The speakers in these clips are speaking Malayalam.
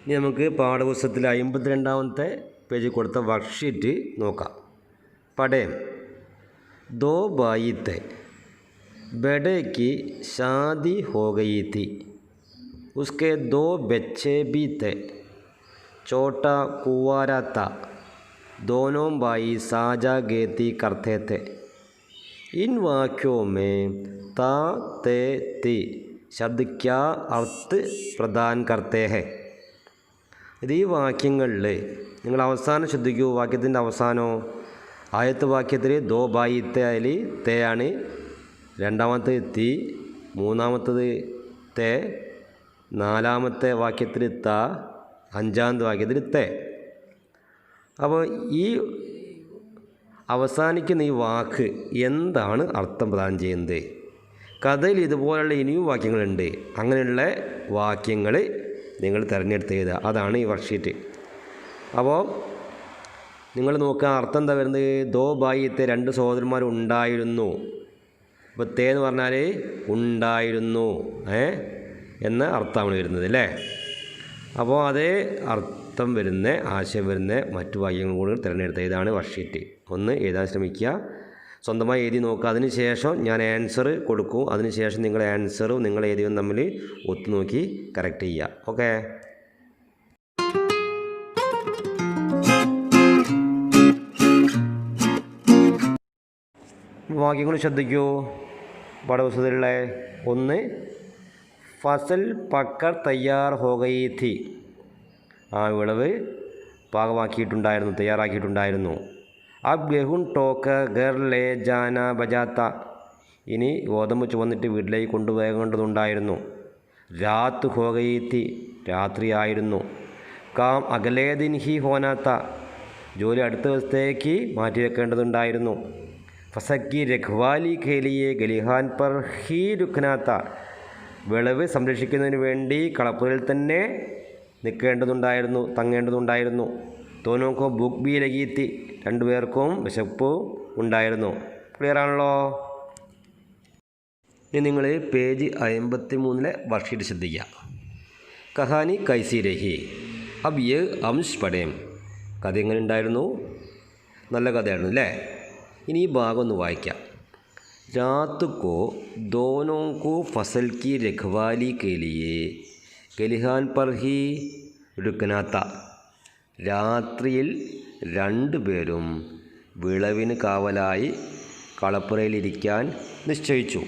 ഇനി നമുക്ക് പാഠപുസ്തകത്തിൽ 52-ാമത്തെ പേജിൽ കൊടുത്ത വർക്ക്ഷീറ്റ് നോക്കാം. പഠയം दो भाई थे, बड़े की शादी हो गई थी, उसके 2 बच्चे भी थे, छोटा कुंवारा था, दोनों भाई साझा खेती करते थे. इन वाक्यों में ता ते ती शब्द क्या अर्थ प्रदान करते हैं? ഇത് ഈ വാക്യങ്ങളിൽ നിങ്ങൾ അവസാനം ശ്രദ്ധിക്കൂ. വാക്യത്തിൻ്റെ അവസാനം ആദ്യത്തെ വാക്യത്തിൽ ദോ ബായിത്തെ അതിൽ തേ ആണ്, രണ്ടാമത്തെ തി, മൂന്നാമത്തത് തേ, നാലാമത്തെ വാക്യത്തിൽ ത, അഞ്ചാമത്തെ വാക്യത്തിൽ തേ. അപ്പോൾ ഈ അവസാനിക്കുന്ന ഈ വാക്ക് എന്താണ് അർത്ഥം പ്രദാനം ചെയ്യുന്നത്? കഥയിൽ ഇതുപോലുള്ള ഇനിയും വാക്യങ്ങളുണ്ട്. അങ്ങനെയുള്ള വാക്യങ്ങൾ നിങ്ങൾ തിരഞ്ഞെടുത്ത് എഴുതുക. അതാണ് ഈ വർക്ക്ഷീറ്റ്. അപ്പോൾ നിങ്ങൾ നോക്കുക, അർത്ഥം എന്താ വരുന്നത്? ദോ ബായിത്തെ 2 സഹോദരന്മാരുണ്ടായിരുന്നു. ഇപ്പോൾ തേ എന്ന് പറഞ്ഞാൽ ഉണ്ടായിരുന്നു എന്ന അർത്ഥമാണ് വരുന്നത് അല്ലേ? അപ്പോൾ അതേ അർത്ഥം വരുന്ന ആശയം വരുന്ന മറ്റു വാക്യങ്ങളും കൂടി തിരഞ്ഞെടുത്ത ഇതാണ് വർക്ക്ഷീറ്റ്. ഒന്ന് എഴുതാൻ ശ്രമിക്കുക, സ്വന്തമായി എഴുതി നോക്കുക. അതിന് ശേഷം ഞാൻ ആൻസർ കൊടുക്കും. അതിന് ശേഷം നിങ്ങൾ ആൻസറും നിങ്ങൾ എഴുതിയും തമ്മിൽ ഒത്തുനോക്കി കറക്റ്റ് ചെയ്യുക. ഓക്കെ. വാക്യങ്ങൾ ശ്രദ്ധിക്കൂ. പാഠപുസ്തകത്തിലുള്ള 1 ഫസൽ പക്കർ തയ്യാർ ഹോ ഗയി ഥി, ആ വിളവ് പാകമാക്കിയിട്ടുണ്ടായിരുന്നു, തയ്യാറാക്കിയിട്ടുണ്ടായിരുന്നു. അബ് ഗെഹുൻ ടോക്ക ഗർ ലേ ജാന ബജാത്ത, ഇനി ഗോതമ്പ് ചുവന്നിട്ട് വീട്ടിലേക്ക് കൊണ്ടുപോകേണ്ടതുണ്ടായിരുന്നു. രാത്ത് ഹോ ഗയി ഥി, രാത്രിയായിരുന്നു. കാം അഗലേ ദിൻ ഹി ഹോനാത്ത, ജോലി അടുത്ത ദിവസത്തേക്ക് മാറ്റിവെക്കേണ്ടതുണ്ടായിരുന്നു. ഫസക്കി രഖ്വാലി ഖേലിയെ ഗലിഹാൻ പർ ഹി രുഖ്നാത്ത, വിളവ് സംരക്ഷിക്കുന്നതിന് വേണ്ടി കളപ്പുരയിൽ തന്നെ നിൽക്കേണ്ടതുണ്ടായിരുന്നു, തങ്ങേണ്ടതുണ്ടായിരുന്നു. തോനോക്കോ ബുക്ക് ബി ലഗീത്തി, 2 പേർക്കും വിശപ്പ് ഉണ്ടായിരുന്നു. ക്ലിയർ ആണല്ലോ? ഇനി നിങ്ങൾ പേജ് 53-ലെ വർക്ക്ഷീറ്റ് ശ്രദ്ധിക്കുക. കഹാനി കൈസി രഹി, അബ് യേ അംശ് പഠേം, കഥ എങ്ങനെ ഉണ്ടായിരുന്നു? നല്ല കഥയായിരുന്നു അല്ലേ? ഇനി ഈ ഭാഗം ഒന്ന് വായിക്കാം. രാത് കോ ദോനോं को फसल की रखवाली के लिए गलिहान पर ही रुकना था, രാത്രിയിൽ 2 പേരും വിളവിന് കാവലായി കളപ്പുരയിലിരിക്കാൻ നിശ്ചയിച്ചു.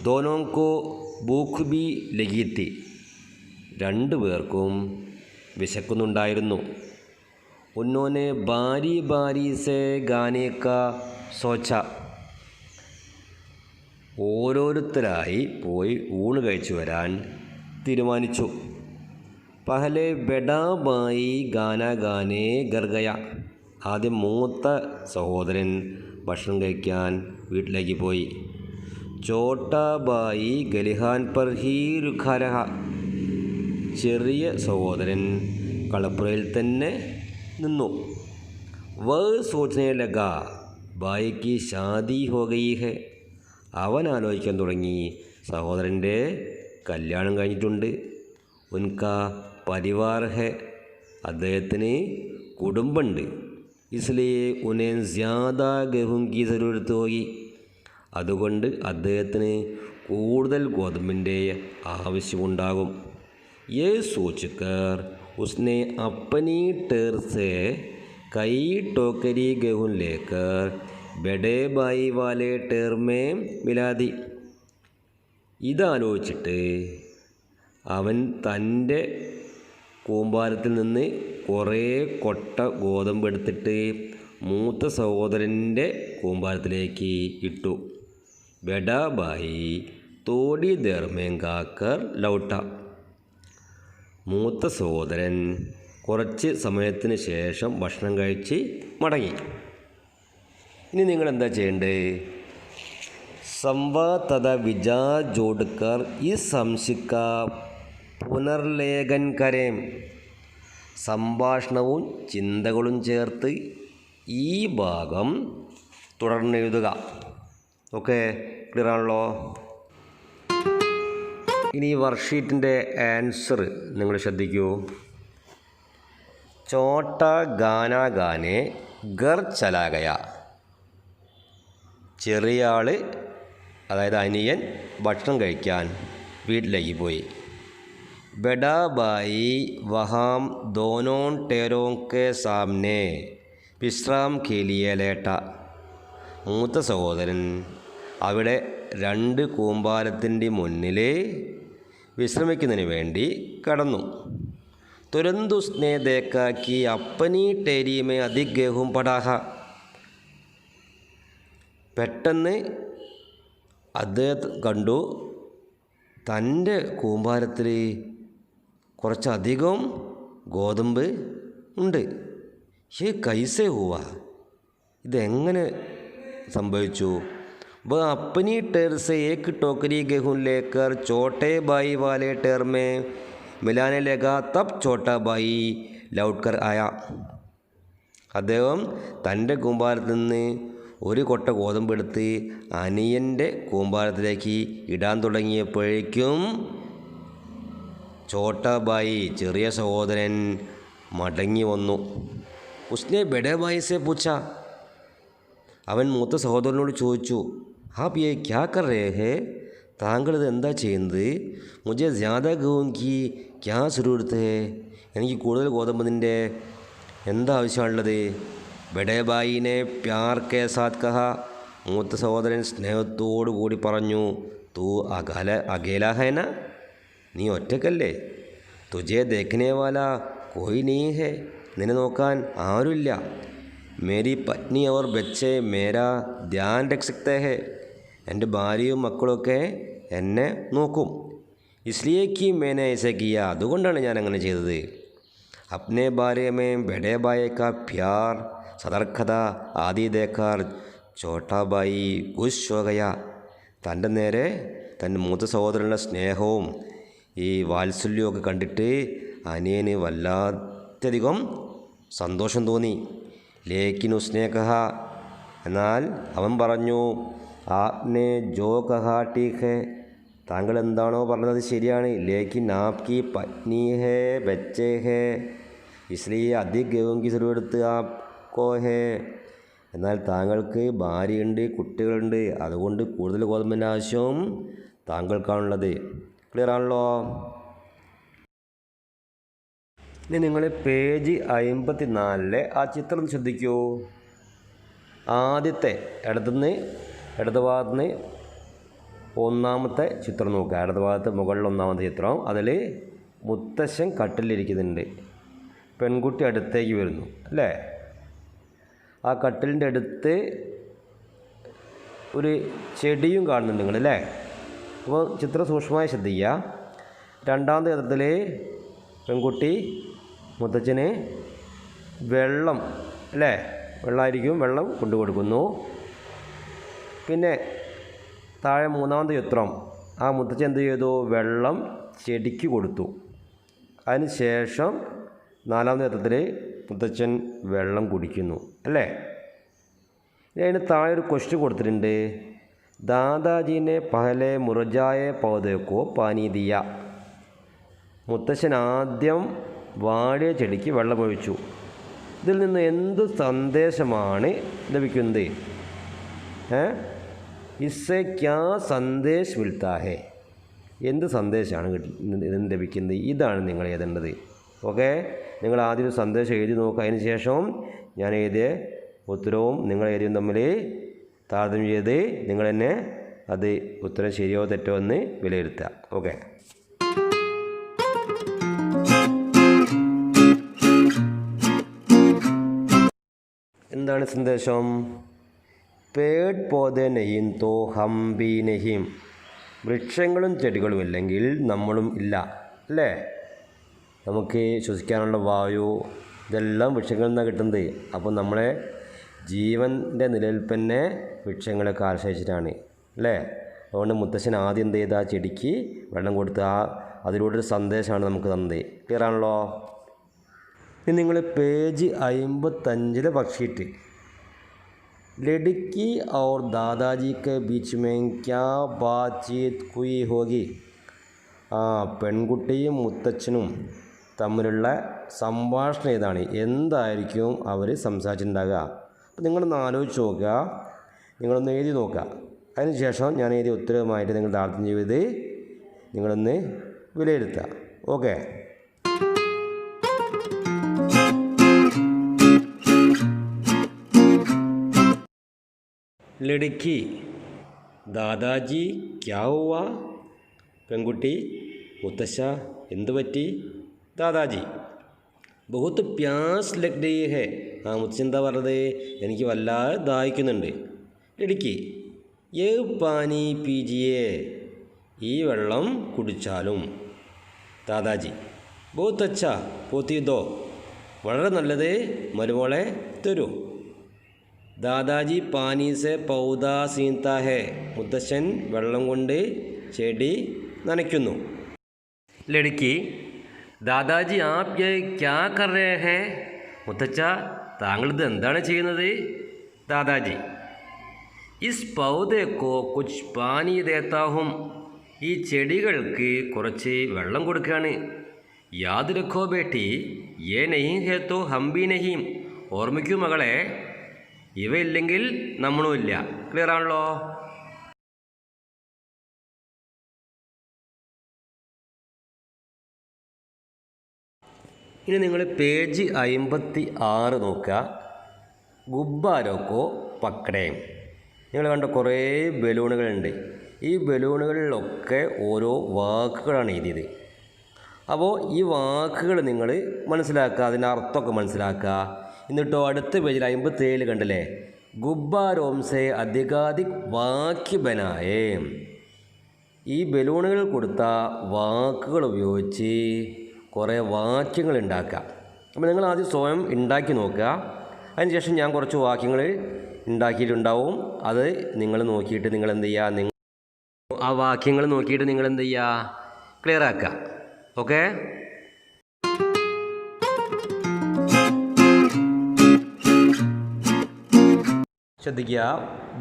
ദോനോं को भूख भी लगी थी, 2 പേർക്കും വിശക്കുന്നുണ്ടായിരുന്നു. उन्होंने बारी बारी से गाने का सोचा, ഓരോരുത്തരായി പോയി ഊണ് കഴിച്ചു വരാൻ തീരുമാനിച്ചു. പഹലെ ബഡാ ബായി ഗാന ഗാനേ ഗർഗയ, ആദ്യം മൂത്ത സഹോദരൻ ഭക്ഷണം കഴിക്കാൻ വീട്ടിലേക്ക് പോയി. ചോട്ടാ ബായി ഗലിഹാൻ പർ ഹീ രുഖാരഹ, ചെറിയ സഹോദരൻ കളപ്പുരയിൽ തന്നെ നിന്നു. വ സോച്ചനെ ലഗാ ബായി കി ഷാദി ഹോ ഗയി ഹെ, അവൻ ആലോചിക്കാൻ തുടങ്ങി സഹോദരൻ്റെ കല്യാണം കഴിഞ്ഞിട്ടുണ്ട്. ഉൻകാ പരിവാർ ഹെ, അദ്ദേഹത്തിന് കുടുംബമുണ്ട്. ഇസ്ലിയെ ഉനെ ജ്യാദാ ഗഹും കി സരൂരത്ത് ഹോഗി, അതുകൊണ്ട് അദ്ദേഹത്തിന് കൂടുതൽ ഗോതമ്പിൻ്റെ ആവശ്യമുണ്ടാകും. യേ സോച്ച്കർ उसने अपनी टेर से कई टोकरी गेहूँ लेकर बड़े भाई वाले टेर में मिला दी. ഇതാലോചിച്ചിട്ട് അവൻ തൻ്റെ കൂമ്പാരത്തിൽ നിന്ന് കുറേ കൊട്ട ഗോതമ്പ് എടുത്തിട്ട് മൂത്ത സഹോദരൻ്റെ കൂമ്പാരത്തിലേക്ക് ഇട്ടു. ബഡാ ഭായി തോടി ദർമേങ്കാക്കർ ലൗട്ട, മൂത്ത സഹോദരൻ കുറച്ച് സമയത്തിന് ശേഷം ഭക്ഷണം കഴിച്ച് മടങ്ങി. ഇനി നിങ്ങൾ എന്താ ചെയ്യേണ്ടത്? സംവാദ് തഥാ വിചാർ ജോഡ്കർ ഈ സംശിക്ക പുനർലേഖൻ കരേം, സംഭാഷണവും ചിന്തകളും ചേർത്ത് ഈ ഭാഗം തുടർന്നെഴുതുക. ഓക്കെ, ക്ലിയർ ആണല്ലോ? ഇനി ഈ വർക്ക്ഷീറ്റിൻ്റെ ആൻസർ നിങ്ങൾ ശ്രദ്ധിക്കൂ. ചോട്ട ഗാന ഗാനെ ഗർ ചലാഗയ. ചെറിയ ആൾ, അതായത് അനിയൻ, ഭക്ഷണം കഴിക്കാൻ വീട്ടിലേക്ക് പോയി. ബഡാ ബായി വഹാം ദോനോൻ ടേരോं के सामने വിശ്രാം के लिए लेटा. മൂത്ത സഹോദരൻ അവിടെ 2 കൂമ്പാരത്തിൻ്റെ മുന്നിൽ വിശ്രമിക്കുന്നതിന് വേണ്ടി കടന്നു. തുരന്ത് ഉസ്നെ ദേഖാ കി അപ്പനി ടേരി മേ അധിക് ഗേഹൂം പടാ ഹ. പെട്ടെന്ന് അദ്ദേഹം കണ്ടു തൻ്റെ കൂമ്പാരത്തിൽ കുറച്ചധികം ഗോതമ്പ് ഉണ്ട്. ഈ കൈസേ ഹുവ, ഇതെങ്ങനെ സംഭവിച്ചു? വ അപ്പനി ടെർ സെ ഏക് ടോക്കരി ഗെഹൂം ലേക്കർ ചോട്ടെ ബായി വാലെ ടെർ മേ മിലാനെ ലഗാ തബ് ചോട്ടാ ബായി ലൗട്ട് കർ ആയ. അദ്ദേഹം തൻ്റെ കൂമ്പാരത്തിൽ നിന്ന് ഒരു കൊട്ട ഗോതമ്പ് എടുത്ത് അനിയൻ്റെ കൂമ്പാരത്തിലേക്ക് ഇടാൻ തുടങ്ങിയപ്പോഴേക്കും ചോട്ടാബായി, ചെറിയ സഹോദരൻ, മടങ്ങി വന്നു. ഉസ്നെ ബഡേ ബായി സെ പൂച്ച. അവൻ മൂത്ത സഹോദരനോട് ചോദിച്ചു, ആപ് യേ ക്യാ കർ രഹേ ഹേ? താങ്കളിത് എന്താ ചെയ്യുന്നത്? മുझे ज़्यादा गेहूं की क्या ज़रूरत है? എനിക്ക് കൂടുതൽ ഗോതമ്പിൻ്റെ എന്താ ആവശ്യമുള്ളത്? ബഡേ ബായിനെ പ്യാർ കെ സാത്ത് കഹ. മൂത്ത സഹോദരൻ സ്നേഹത്തോടു കൂടി പറഞ്ഞു, തൂ അകേല ഹൈന, നീ ഒറ്റക്കല്ലേ? തുജേ ദേഖ്നെ വാല കോയി നീ ഹേ, നിന്നെ നോക്കാൻ ആരുമില്ല. മേരി പത്നി അവർ ബച്ചെ മേരാ ധ്യാൻ രഖ് സക്തേ ഹേ, എൻ്റെ ഭാര്യയും മക്കളൊക്കെ എന്നെ നോക്കും. ഇസ്ലിയേക്ക് മേനെ ऐसे किया, അതുകൊണ്ടാണ് ഞാൻ അങ്ങനെ ചെയ്തത്. അപ്നെ ബാരെ മേ ബഡേ ബായെ കാ പ്യാർ സതർക്കത ആദി ദേക്കാർ ചോട്ടാബായി ഖുശ് ഹോ ഗയ. തൻ്റെ നേരെ തൻ്റെ മൂത്ത സഹോദരനുള്ള സ്നേഹവും ഈ വാത്സല്യവും ഒക്കെ കണ്ടിട്ട് അനിയന് വല്ലാത്തധികം സന്തോഷം തോന്നി. ലേക്കിൻ ഉസ്നെ കഹ, എന്നാൽ അവൻ പറഞ്ഞു, ആപ്നെ ജോ കഹ ടീക് ഹേ, താങ്കൾ എന്താണോ പറഞ്ഞത് ശരിയാണ്. ലേക്കിൻ ആപ്കി പത്നി ഹേ ബച്ചേ ഹേ ഇസ്ലിയെ അധിക് ഗേഹൂം കി സറൂരത്ത് ആപ്കോ ഹേ. എന്നാൽ താങ്കൾക്ക് ഭാര്യയുണ്ട്, കുട്ടികളുണ്ട്, അതുകൊണ്ട് കൂടുതൽ ഗോതമ്പിൻ്റെ ആവശ്യം താങ്കൾക്കാണുള്ളത്. ക്ലിയർ ആണല്ലോ? ഇനി നിങ്ങൾ പേജ് 54 ആ ചിത്രം ശ്രദ്ധിക്കൂ. ആദ്യത്തെ ഇടത് ഭാഗത്തുനിന്ന് ഒന്നാമത്തെ ചിത്രം നോക്കുക. ഇടത് ഭാഗത്ത് മുകളിൽ ഒന്നാമത്തെ ചിത്രം, അതിൽ മുത്തശ്ശൻ കട്ടിലിരിക്കുന്നുണ്ട്, പെൺകുട്ടി അടുത്തേക്ക് വരുന്നു അല്ലേ? ആ കട്ടിലിൻ്റെ അടുത്ത് ഒരു ചെടിയും കാണുന്നുണ്ട് നിങ്ങൾ അല്ലേ? അപ്പോൾ ചിത്രം സൂക്ഷ്മമായി ശ്രദ്ധിക്കുക. രണ്ടാമത്തെ ചിത്രത്തിൽ പെൺകുട്ടി മുത്തച്ഛന് വെള്ളം അല്ലേ, വെള്ളമായിരിക്കും, വെള്ളം കൊണ്ടു കൊടുക്കുന്നു. പിന്നെ താഴെ മൂന്നാമത്തെ ചിത്രം, ആ മുത്തച്ഛൻ എന്ത് ചെയ്തു? വെള്ളം ചെടിക്ക് കൊടുത്തു. അതിന് ശേഷം നാലാമത്തെ ചിത്രത്തിൽ മുത്തച്ഛൻ വെള്ളം കുടിക്കുന്നു അല്ലേ? അതിന് താഴെ ഒരു ക്വസ്റ്റ്യൻ കൊടുത്തിട്ടുണ്ട്. ദാദാജീനെ പഹലെ മുർജായ പൗധക്കോ പാനി ദിയ. മുത്തശ്ശൻ ആദ്യം വാടിയ ചെടിക്ക് വെള്ളമൊഴിച്ചു. ഇതിൽ നിന്ന് എന്ത് സന്ദേശമാണ് ലഭിക്കുന്നത്? ഇസ്സെ ക്യാ സന്ദേശ് മിൽത്താ ഹേ, എന്ത് സന്ദേശമാണ് ഇതിന് ലഭിക്കുന്നത്? ഇതാണ് നിങ്ങൾ എഴുതേണ്ടത്. ഓക്കെ, നിങ്ങൾ ആദ്യം ഒരു സന്ദേശം എഴുതി നോക്കുക. അതിന് ശേഷം ഞാൻ എഴുതിയ ഉത്തരവും നിങ്ങൾ എഴുതിയും തമ്മിൽ താരതമ്യം ചെയ്ത് നിങ്ങൾ തന്നെ അത് ഉത്തരം ശരിയോ തെറ്റോ എന്ന് വിലയിരുത്തുക. ഓക്കെ, എന്താണ് സന്ദേശം? പേഡ് പോതെ നെയ്യും തോ ഹം ബി നെയ്യും. വൃക്ഷങ്ങളും ചെടികളും ഇല്ലെങ്കിൽ നമ്മളും ഇല്ല അല്ലേ? നമുക്ക് ശ്വസിക്കാനുള്ള വായു ഇതെല്ലാം വൃക്ഷങ്ങളിൽ നിന്നാണ് കിട്ടുന്നത്. അപ്പോൾ നമ്മളെ ജീവൻ്റെ നിലനിൽപ്പന്നെ വൃക്ഷങ്ങളൊക്കെ ആശ്രയിച്ചിട്ടാണ് അല്ലേ? അതുകൊണ്ട് മുത്തശ്ശൻ ആദ്യം എന്ത് ചെയ്ത് ആ ചെടിക്ക് വെള്ളം കൊടുത്ത് അതിലൂടെ ഒരു സന്ദേശമാണ് നമുക്ക് തന്നത്. ക്ലിയർ ആണല്ലോ? ഇനി നിങ്ങൾ പേജ് 55 വർക്ക്ഷീറ്റ്, लड़की और दादाजी के बीच में क्या बातचीत हुई होगी? പെൺകുട്ടിയും മുത്തച്ഛനും തമ്മിലുള്ള സംഭാഷണം ഏതാണ്, എന്തായിരിക്കും അവർ സംസാരിച്ചിട്ടുണ്ടാകുക? അപ്പോൾ നിങ്ങളൊന്ന് ആലോചിച്ച് നോക്കുക, നിങ്ങളൊന്ന് എഴുതി നോക്കുക. അതിനുശേഷം ഞാൻ എഴുതിയ ഉത്തരവുമായിട്ട് നിങ്ങൾ താരതമ്യം ചെയ്ത് നിങ്ങളൊന്ന് വിലയിരുത്തുക. ഓക്കെ. ലടുക്കി ദാദാജി ക്യാ ഹുവാ? പെൺകുട്ടി, മുത്തശ്ശ എന്തു പറ്റി? ദാദാജി ബഹുത്ത് പ്യാസ് ലഗ് രഹി ഹെ. മുത്തശ്ശൻ എന്താ പറഞ്ഞത്? എനിക്ക് വല്ലാതെ ദാഹിക്കുന്നുണ്ട്. ലടുക്കി യേ പാനി പീജിയേ. ഈ വെള്ളം കുടിച്ചാലും. ദാദാജി ബഹുത്ത് അച്ഛാ പോത്തി ദോ. വളരെ നല്ലത്, മരുമോളെ തരൂ. ദാദാജി പാനി സെ പൗധ സീൻതാ ഹെ. മുത്തശ്ശൻ വെള്ളം കൊണ്ട് ചെടി നനയ്ക്കുന്നു. ലടുക്കി ദാദാജി ആപ് യേ ക്യാ കർ രഹേ ഹേ. മുത്തച്ഛ, താങ്കളിത് എന്താണ് ചെയ്യുന്നത്? ദാദാജി ഇസ് പൗധേ കോ കുച്ച് പാനി ദേത്താ ഹും. ഈ ചെടികൾക്ക് കുറച്ച് വെള്ളം കൊടുക്കുകയാണ്. യാദ് രഖോ ബേട്ടി, യേ നഹീ ഹേ തോ ഹം ഭി നഹീം. ഓർമ്മിക്കൂ മകളെ, ഇവയില്ലെങ്കിൽ നമ്മളും ഇല്ല. ക്ലിയർ ആണല്ലോ? ഇനി നിങ്ങൾ പേജ് 56 നോക്കുക. ഗുബ്ബാരോക്കോ പക്കടയും. നിങ്ങൾ കണ്ട കുറേ ബലൂണുകളുണ്ട്. ഈ ബലൂണുകളിലൊക്കെ ഓരോ വാക്കുകളാണ് എഴുതിയത്. അപ്പോൾ ഈ വാക്കുകൾ നിങ്ങൾ മനസ്സിലാക്കുക, അതിൻ്റെ അർത്ഥമൊക്കെ മനസ്സിലാക്കുക. എന്നിട്ടോ അടുത്ത പേജിൽ 57 കണ്ടില്ലേ, ഗുബ്ബാരോംസെ അധികാധിക് വാക്യ ബനായേ. ഈ ബലൂണുകൾ കൊടുത്ത വാക്കുകൾ ഉപയോഗിച്ച് കുറേ വാക്യങ്ങൾ ഉണ്ടാക്കുക. അപ്പോൾ നിങ്ങൾ ആദ്യം സ്വയം ഉണ്ടാക്കി നോക്കുക. അതിനുശേഷം ഞാൻ കുറച്ച് വാക്യങ്ങൾ ഉണ്ടാക്കിയിട്ടുണ്ടാവും. അത് നിങ്ങൾ നോക്കിയിട്ട് നിങ്ങൾ എന്ത് ചെയ്യുക, ആ വാക്യങ്ങൾ നോക്കിയിട്ട് നിങ്ങൾ എന്ത് ചെയ്യുക, ക്ലിയർ ആക്കുക. ഓക്കെ. ശ്രദ്ധിക്കുക.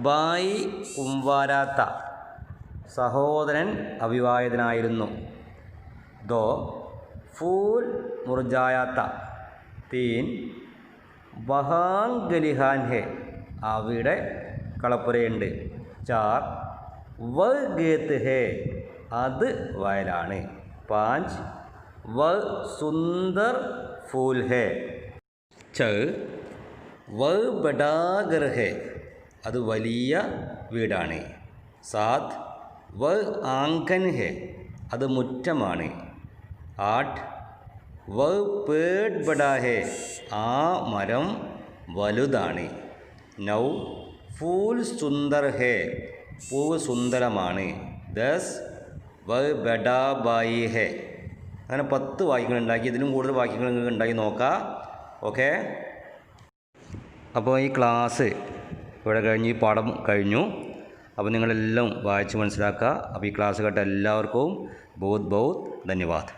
ബായി കുംവാരാത്ത. സഹോദരൻ അവിവാഹിതനായിരുന്നു. ദോ ഫൂൽ മുർജായാത്ത. തീൻ വഹാംഗലിഹാൻ ഹെ. അവിടെ കളപ്പുരയുണ്ട്. ചാർ വ ഗേത്ത് ഹേ. അത് വയലാണ്. പാഞ്ച് വ സുന്ദർ ഫൂൽ ഹേ. ച വ ബഡാഗർ ഹേ. അത് വലിയ വീടാണ്. സാത് വ ആങ്കൻ ഹേ. അത് മുറ്റമാണ്. ആട്ട് വ പേട് ബഡാ ഹേ. ആ മരം വലുതാണ്. നൗ ഫൂൽ സുന്ദർ ഹേ. പൂവ് സുന്ദരമാണ്. 10 വ ബഡാ ബായി ഹേ. അങ്ങനെ 10 വാക്യങ്ങൾ ഉണ്ടാക്കി. ഇതിലും കൂടുതൽ വാക്യങ്ങൾ നിങ്ങൾക്ക് ഉണ്ടാക്കി നോക്കാം. ഓക്കെ. അപ്പോൾ ഈ ക്ലാസ് ഇവിടെ കഴിഞ്ഞ്, ഈ പാഠം കഴിഞ്ഞു. അപ്പോൾ നിങ്ങളെല്ലാം വായിച്ച് മനസ്സിലാക്കുക. അപ്പോൾ ഈ ക്ലാസ് കേട്ട എല്ലാവർക്കും ബഹുത് ബഹുത് ധന്യവാദ്.